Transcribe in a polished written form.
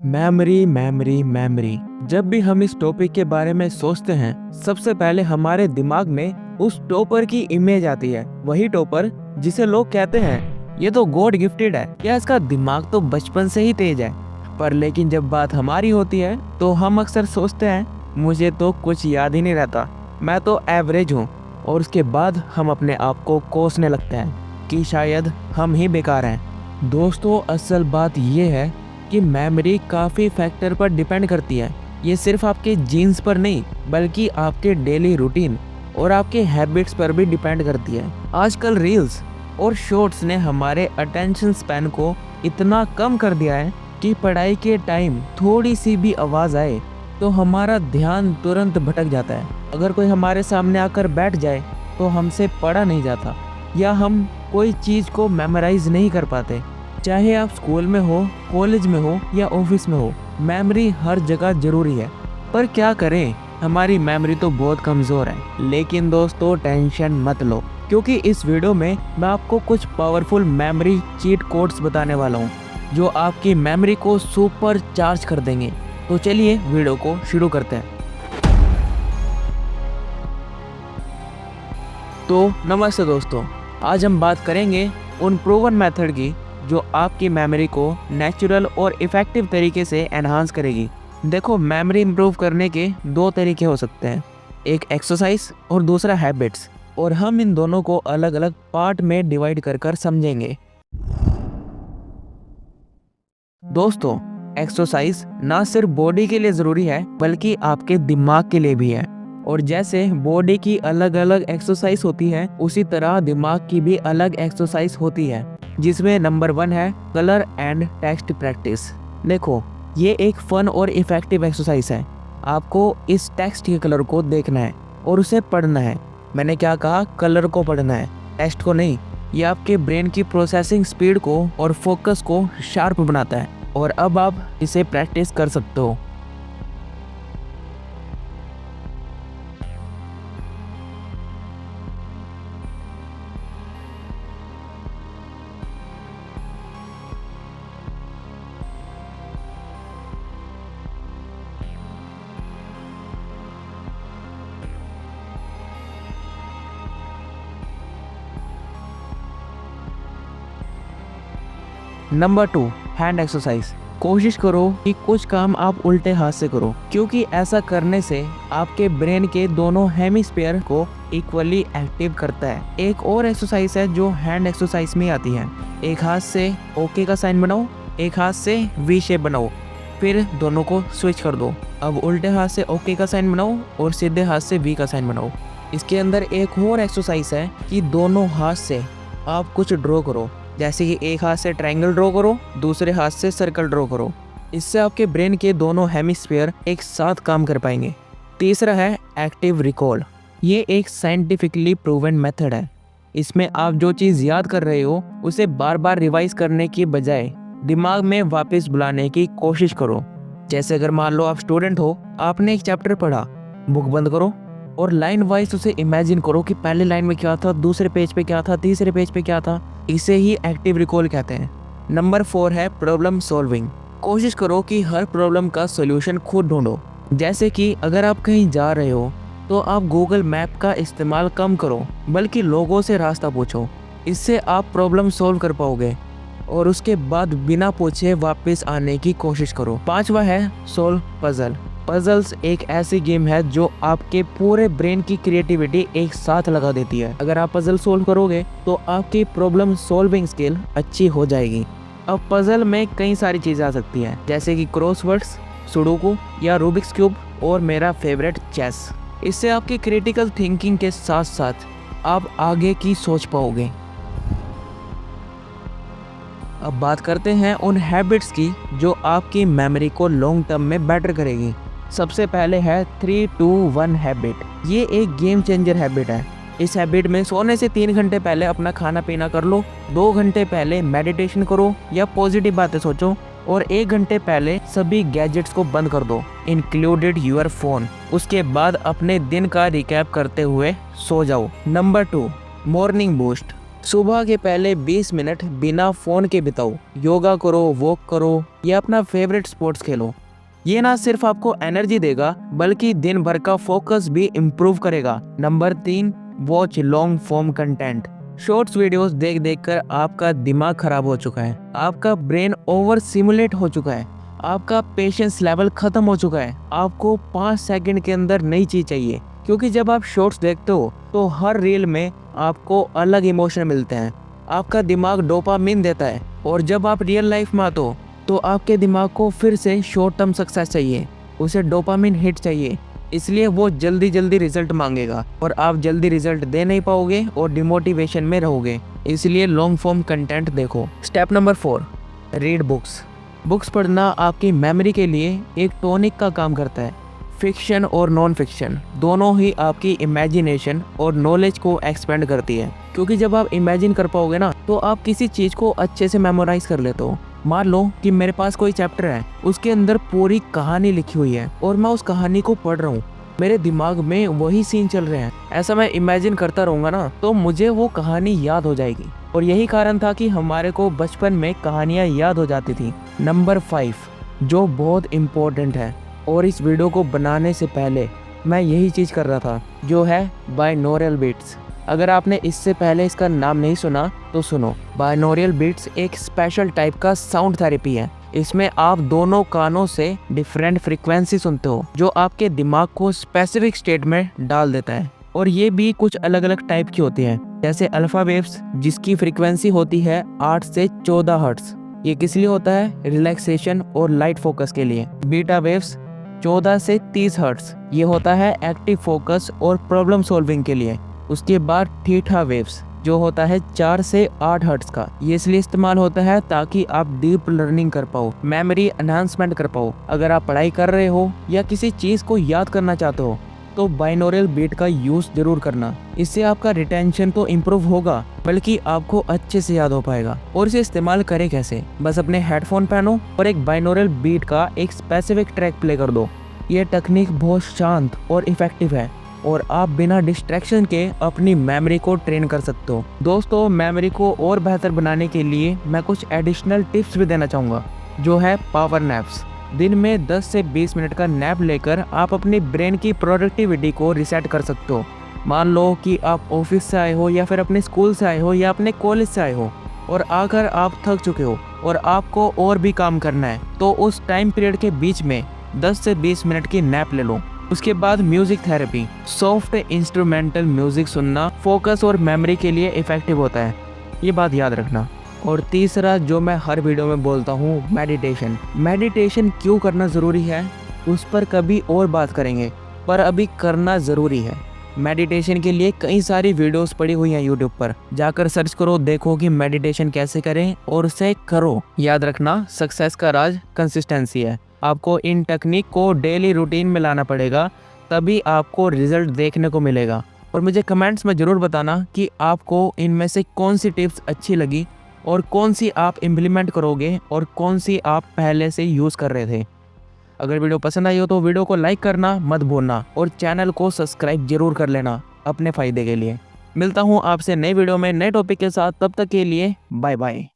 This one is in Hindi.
Memory memory memory. जब भी हम इस टॉपिक के बारे में सोचते हैं, सबसे पहले हमारे दिमाग में उस टॉपर की इमेज आती है। वही टॉपर जिसे लोग कहते हैं ये तो गॉड गिफ्टेड है, या इसका दिमाग तो बचपन से ही तेज है। पर लेकिन जब बात हमारी होती है तो हम अक्सर सोचते हैं मुझे तो कुछ याद ही नहीं रहता, मैं तो एवरेज हूँ। और उसके बाद हम अपने आप को कोसने लगते हैं कि शायद हम ही बेकार हैं। दोस्तों, असल बात ये है कि मेमोरी काफ़ी फैक्टर पर डिपेंड करती है। ये सिर्फ आपके जीन्स पर नहीं, बल्कि आपके डेली रूटीन और आपके हैबिट्स पर भी डिपेंड करती है। आजकल रील्स और शॉर्ट्स ने हमारे अटेंशन स्पैन को इतना कम कर दिया है कि पढ़ाई के टाइम थोड़ी सी भी आवाज़ आए तो हमारा ध्यान तुरंत भटक जाता है। अगर कोई हमारे सामने आकर बैठ जाए तो हमसे पढ़ा नहीं जाता, या हम कोई चीज़ को मेमोराइज नहीं कर पाते। चाहे आप स्कूल में हो, कॉलेज में हो या ऑफिस में हो, मेमोरी हर जगह जरूरी है। पर क्या करें, हमारी मेमोरी तो बहुत कमज़ोर है। लेकिन दोस्तों, टेंशन मत लो, क्योंकि इस वीडियो में मैं आपको कुछ पावरफुल मेमोरी चीट कोड्स बताने वाला हूँ जो आपकी मेमोरी को सुपर चार्ज कर देंगे। तो चलिए वीडियो को शुरू करते हैं। तो नमस्ते दोस्तों, आज हम बात करेंगे उन प्रूवन मेथड की जो आपकी मेमोरी को नेचुरल और इफ़ेक्टिव तरीके से एनहांस करेगी। देखो, मेमोरी इम्प्रूव करने के दो तरीके हो सकते हैं, एक एक्सरसाइज और दूसरा हैबिट्स। और हम इन दोनों को अलग अलग पार्ट में डिवाइड कर कर समझेंगे। दोस्तों, एक्सरसाइज ना सिर्फ बॉडी के लिए ज़रूरी है, बल्कि आपके दिमाग के लिए भी है। और जैसे बॉडी की अलग अलग एक्सरसाइज होती है, उसी तरह दिमाग की भी अलग एक्सरसाइज होती है, जिसमें नंबर 1 है कलर एंड टेक्स्ट प्रैक्टिस। देखो, ये एक फन और इफेक्टिव एक्सरसाइज है। आपको इस टेक्स्ट के कलर को देखना है और उसे पढ़ना है। मैंने क्या कहा? कलर को पढ़ना है, टेक्स्ट को नहीं। ये आपके ब्रेन की प्रोसेसिंग स्पीड को और फोकस को शार्प बनाता है। और अब आप इसे प्रैक्टिस कर सकते हो। Number 2, hand exercise. कोशिश करो कि कुछ काम आप उल्टे हाथ से करो, क्योंकि ऐसा करने से आपके ब्रेन के दोनों हेमिस्फीयर को इक्वली एक्टिव करता है। एक और एक्सरसाइज है जो हैंड एक्सरसाइज में आती है। एक हाथ से ओके का साइन बनाओ, एक हाथ से वी शेप बनाओ, फिर दोनों को स्विच कर दो। अब उल्टे हाथ से ओके का साइन बनाओ और सीधे हाथ से वी का साइन बनाओ। इसके अंदर एक और एक्सरसाइज है कि दोनों हाथ से आप कुछ ड्रॉ करो, जैसे कि एक हाथ से ट्रायंगल ड्रॉ करो, दूसरे हाथ से सर्कल ड्रॉ करो। इससे आपके ब्रेन के दोनों हेमिस्फीयर एक साथ काम कर पाएंगे। तीसरा है एक्टिव रिकॉल। ये एक साइंटिफिकली प्रूवन मेथड है। इसमें आप जो चीज़ याद कर रहे हो उसे बार बार रिवाइज करने की बजाय दिमाग में वापस बुलाने की कोशिश करो। जैसे अगर मान लो आप स्टूडेंट हो, आपने एक चैप्टर पढ़ा, बुक बंद करो और लाइन वाइज उसे इमेजिन करो कि पहले लाइन में क्या था, दूसरे पेज पे क्या था, तीसरे पेज पे क्या था। इसे ही एक्टिव रिकॉल कहते हैं। नंबर 4 है प्रॉब्लम सॉल्विंग। कोशिश करो कि हर प्रॉब्लम का सॉल्यूशन खुद ढूंढो। जैसे कि अगर आप कहीं जा रहे हो तो आप गूगल मैप का इस्तेमाल कम करो, बल्कि लोगों से रास्ता पूछो। इससे आप प्रॉब्लम सॉल्व कर पाओगे और उसके बाद बिना पूछे वापस आने की कोशिश करो। 5वां है सोल्व पजल। पजल्स एक ऐसी गेम है जो आपके पूरे ब्रेन की क्रिएटिविटी एक साथ लगा देती है। अगर आप पजल सोल्व करोगे तो आपकी प्रॉब्लम सॉल्विंग स्किल अच्छी हो जाएगी। अब पजल में कई सारी चीज़ें आ सकती हैं, जैसे कि क्रॉसवर्ड्स, सुडोकू या रूबिक्स क्यूब, और मेरा फेवरेट चेस। इससे आपकी क्रिटिकल थिंकिंग के साथ साथ आप आगे की सोच पाओगे। अब बात करते हैं उन हैबिट्स की जो आपकी मेमोरी को लॉन्ग टर्म में बेटर करेगी। सबसे पहले है 3-2-1 हैबिट। ये एक गेम चेंजर हैबिट है। इस हैबिट में सोने से 3 घंटे पहले अपना खाना पीना कर लो, 2 घंटे पहले मेडिटेशन करो या पॉजिटिव बातें सोचो, और 1 घंटे पहले सभी गैजेट्स को बंद कर दो, इंक्लूडेड योर फोन। उसके बाद अपने दिन का रिकैप करते हुए सो जाओ। Number 2, morning boost. सुबह के पहले 20 मिनट बिना फ़ोन के बिताओ। योगा करो, वॉक करो या अपना फेवरेट स्पोर्ट्स खेलो। ये ना सिर्फ आपको एनर्जी देगा बल्कि दिन भर का फोकस भी इम्प्रूव करेगा। Number 3, watch long form content. Shorts videos देख देख कर आपका दिमाग खराब हो चुका है, आपका ब्रेन ओवर सिमुलेट हो चुका है, आपका पेशेंस लेवल खत्म हो चुका है। आपको 5 सेकंड के अंदर नई चीज चाहिए, क्योंकि जब आप शॉर्ट्स देखते हो तो हर रील में आपको अलग इमोशन मिलते हैं। आपका दिमाग डोपामिन देता है, और जब आप रियल लाइफ में आते हो तो आपके दिमाग को फिर से शॉर्ट टर्म सक्सेस चाहिए, उसे डोपामिन हिट चाहिए। इसलिए वो जल्दी जल्दी रिजल्ट मांगेगा और आप जल्दी रिजल्ट दे नहीं पाओगे और डिमोटिवेशन में रहोगे। इसलिए लॉन्ग फॉर्म कंटेंट देखो। Step number 4, read books. Books पढ़ना आपकी मेमोरी के लिए एक टॉनिक का काम करता है। फिक्शन और नॉन फिक्शन दोनों ही आपकी इमेजिनेशन और नॉलेज को एक्सपेंड करती है, क्योंकि जब आप इमेजिन कर पाओगे ना तो आप किसी चीज़ को अच्छे से मेमोराइज कर लेते हो। मान लो कि मेरे पास कोई चैप्टर है, उसके अंदर पूरी कहानी लिखी हुई है और मैं उस कहानी को पढ़ रहा हूँ, मेरे दिमाग में वही सीन चल रहे हैं। ऐसा मैं इमेजिन करता रहूँगा ना तो मुझे वो कहानी याद हो जाएगी, और यही कारण था कि हमारे को बचपन में कहानियाँ याद हो जाती थी। नंबर 5, जो बहुत इम्पोर्टेंट है, और इस वीडियो को बनाने से पहले मैं यही चीज़ कर रहा था, जो है बाइनोरल बीट्स। अगर आपने इससे पहले इसका नाम नहीं सुना तो सुनो। बाइनोरल बीट्स एक स्पेशल टाइप का साउंड थेरेपी है। इसमें आप दोनों कानों से डिफरेंट फ्रीक्वेंसी सुनते हो, जो आपके दिमाग को स्पेसिफिक स्टेट में डाल देता है। और ये भी कुछ अलग अलग टाइप की होती है, जैसे अल्फा वेव्स जिसकी फ्रीक्वेंसी होती है 8 से 14 हर्ट्ज। ये किस लिए होता है? रिलैक्सेशन और लाइट फोकस के लिए। बीटा वेव्स 14 से 30 हर्ट्ज, ये होता है एक्टिव फोकस और प्रॉब्लम सॉल्विंग के लिए। उसके बाद थीटा वेव्स जो होता है 4 से 8 हर्ट्ज का, ये इसलिए इस्तेमाल होता है ताकि आप डीप लर्निंग कर पाओ, मेमोरी एनहांसमेंट कर पाओ। अगर आप पढ़ाई कर रहे हो या किसी चीज़ को याद करना चाहते हो तो बाइनोरल बीट का यूज़ जरूर करना। इससे आपका रिटेंशन तो इम्प्रूव होगा, बल्कि आपको अच्छे से याद हो पाएगा। और इसे इस्तेमाल करें कैसे? बस अपने हेडफोन पहनो और एक बाइनोरल बीट का एक स्पेसिफिक ट्रैक प्ले कर दो। ये टेक्निक बहुत शांत और इफेक्टिव है, और आप बिना डिस्ट्रैक्शन के अपनी मेमोरी को ट्रेन कर सकते हो। दोस्तों, मेमोरी को और बेहतर बनाने के लिए मैं कुछ एडिशनल टिप्स भी देना चाहूँगा, जो है पावर नैप्स। दिन में 10 से 20 मिनट का नैप लेकर आप अपनी ब्रेन की प्रोडक्टिविटी को रिसेट कर सकते हो। मान लो कि आप ऑफिस से आए हो या फिर अपने स्कूल से आए हो या अपने कॉलेज से आए हो, और आकर आप थक चुके हो और आपको और भी काम करना है, तो उस टाइम पीरियड के बीच में 10 से 20 मिनट की नैप ले लो। उसके बाद music therapy, soft instrumental music सुनना फोकस और मेमोरी के लिए इफेक्टिव होता है, ये बात याद रखना। और तीसरा, जो मैं हर वीडियो में बोलता हूँ, मेडिटेशन। मेडिटेशन क्यों करना ज़रूरी है उस पर कभी और बात करेंगे, पर अभी करना ज़रूरी है। मेडिटेशन के लिए कई सारी वीडियोस पड़ी हुई हैं यूट्यूब पर, जाकर सर्च करो, देखो कि मेडिटेशन कैसे करें और उसे करो। याद रखना, सक्सेस का राज कंसिस्टेंसी है। आपको इन टेक्निक को डेली रूटीन में लाना पड़ेगा, तभी आपको रिजल्ट देखने को मिलेगा। और मुझे कमेंट्स में ज़रूर बताना कि आपको इनमें से कौन सी टिप्स अच्छी लगी और कौन सी आप इम्प्लीमेंट करोगे और कौन सी आप पहले से यूज़ कर रहे थे। अगर वीडियो पसंद आई हो तो वीडियो को लाइक करना मत भूलना, और चैनल को सब्सक्राइब जरूर कर लेना अपने फ़ायदे के लिए। मिलता हूँ आपसे नए वीडियो में नए टॉपिक के साथ, तब तक के लिए बाय बाय।